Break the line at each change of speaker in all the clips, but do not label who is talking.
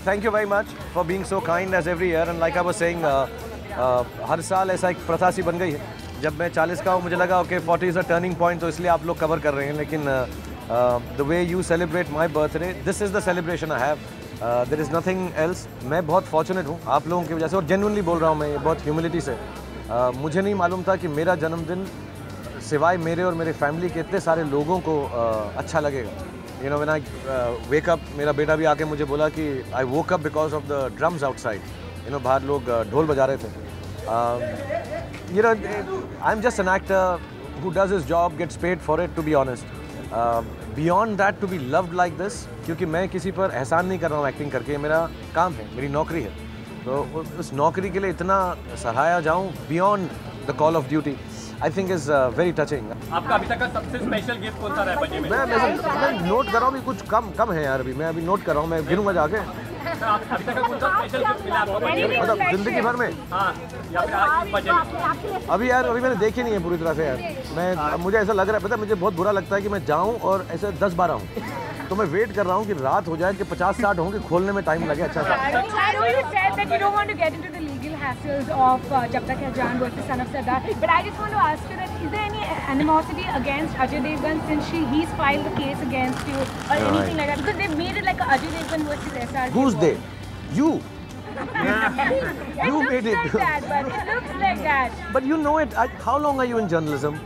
thank you very much for being so kind as every year. And like I was saying, हर साल ऐसा एक प्रथा सी बन गई है. जब मैं 40 का हूँ मुझे लगा okay 40 is a turning point, तो इसलिए आप लोग कवर कर रहे हैं. लेकिन the way you celebrate my birthday, this is the celebration I have. There is nothing else. मैं बहुत fortunate हूँ आप लोगों की वजह से, और genuinely बोल रहा हूँ मैं ये बहुत ह्यूमिलिटी से. मुझे नहीं मालूम था कि मेरा जन्मदिन सिवाय मेरे और मेरे फैमिली के इतने सारे लोगों को अच्छा लगेगा. You know, when I wake up, मेरा बेटा भी आके मुझे बोला कि I woke up because of the drums outside. You know, बाहर लोग ढोल बजा रहे थे. You know, I'm just an actor who does his job, gets paid for it, to be honest. Beyond that, to be loved like this, क्योंकि मैं किसी पर एहसान नहीं कर रहा हूँ एक्टिंग करके, ये मेरा काम है, मेरी नौकरी है. तो उस नौकरी के लिए इतना सराहाया जाऊँ beyond the call of duty, I think is very touching.
आपका अभी तक का सबसे स्पेशल गिफ्ट कौन सा रहा है बर्थडे में?
मैं नोट कर रहा हूँ, कुछ कम है यार. मैं अभी नोट कर रहा हूँ, मैं गिनूंगा जाके.
अभी तक का कौन सा स्पेशल गिफ्ट मिला आपको बर्थडे में?
मतलब जिंदगी भर में?
हाँ, या फिर आज बर्थडे में?
अभी मैंने देखी नहीं है पूरी तरह से यार. मुझे ऐसा लग रहा है, पता है मुझे बहुत बुरा लगता है कि मैं जाऊँ और ऐसे 10-12 हूँ. तो मैं वेट कर रहा हूँ कि रात हो जाए कि 50-60 हों कि खोलने में टाइम लगे. अच्छा सा.
I know you said that you don't want to get into the legal hassles of Jab Tak Hai Jaan versus Son of Sardar, but I just want to ask you that is there any animosity against Ajay Devgn since he's filed the case against you or anything like that? Because they've made it like a Ajay Devgn versus SRK.
Who's they? You.
It
You
looks
made it.
like that, but it looks like that.
But you know it. How long are you in journalism?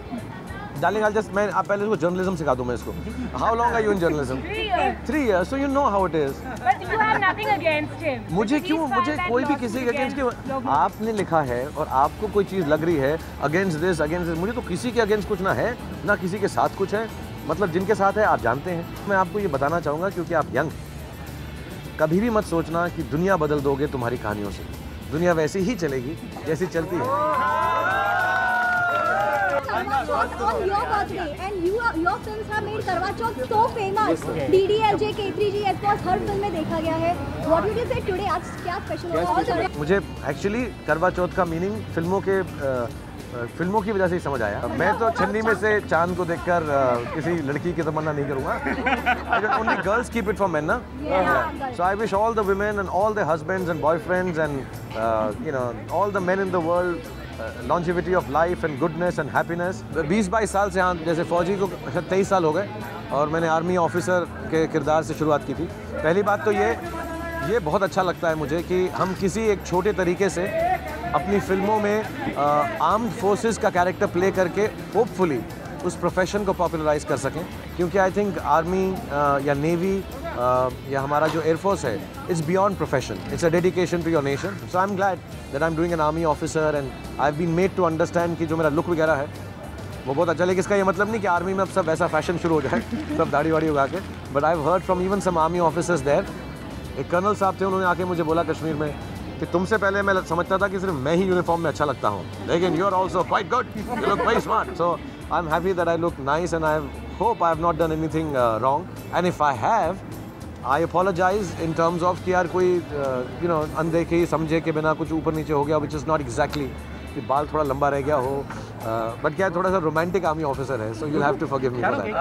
Darling, मैं आप पहले इसको journalism सिखा दूँ मैं इसको. How long are you in journalism?
3 years.
3 years. So you know how it is.
But you have nothing against him.
मुझे कोई भी किसी के अगेंस्ट क्यों? आपने लिखा है और आपको कोई चीज़ लग रही है अगेंस्ट दिस. मुझे तो किसी के अगेंस्ट कुछ ना है, ना किसी के साथ कुछ है. मतलब जिनके साथ है आप जानते हैं. मैं आपको ये बताना चाहूँगा क्योंकि आप यंग, कभी भी मत सोचना कि दुनिया बदल दोगे तुम्हारी कहानियों से. दुनिया वैसी ही चलेगी जैसी चलती है.
On your birthday, and your films have made Karwa Chauth so famous. DDLJ, K3G, of course, her film में देखा गया है. What would you say today? आज क्या स्पेशल होगा?
मुझे एक्चुअली करवा चौथ का मीनिंग फिल्मों की वजह से ही समझ आया. मैं तो छन्नी में से चांद को देखकर किसी लड़की की तमन्ना नहीं करूँगा. Only girls keep it for men, ना? So I wish all the women and all their husbands and boyfriends and you know all the men in the world longevity of life and goodness and happiness. 20-22 साल से, हाँ, जैसे फौजी को 23 साल हो गए और मैंने आर्मी ऑफिसर के किरदार से शुरुआत की थी. पहली बात तो ये बहुत अच्छा लगता है मुझे कि हम किसी एक छोटे तरीके से अपनी फिल्मों में आर्म्ड फोर्सेस का कैरेक्टर प्ले करके होपफुली उस प्रोफेशन को पॉपुलराइज कर सकें. क्योंकि आई थिंक आर्मी या नेवी या हमारा जो एयरफोर्स है, it's beyond profession. It's a dedication to your nation. So I am glad that I am doing an army officer and I have been made to understand कि जो मेरा look वगैरह है वो बहुत अच्छा. लेकिन इसका ये मतलब नहीं कि आर्मी में अब सब ऐसा फैशन शुरू हो जाए, सब दाढ़ी वाड़ी उगा के. But I have heard from even some army officers there. एक कर्नल साहब थे, उन्होंने आके मुझे बोला कश्मीर में कि तुमसे पहले मैं समझता था कि सिर्फ मैं ही यूनिफॉर्म में अच्छा लगता हूँ, लेकिन you are also quite good, you look very smart. So I am happy that I look nice and I hope I have not done anything wrong. And if I have, I apologise in terms of कि यार कोई you know अनदेखे समझे के बिना कुछ ऊपर नीचे हो गया, विच इज़ नॉट एग्जैक्टली कि बाल थोड़ा लंबा रह गया हो. बट क्या थोड़ा सा रोमांटिक आर्मी ऑफिसर है, so you have to forgive me for that.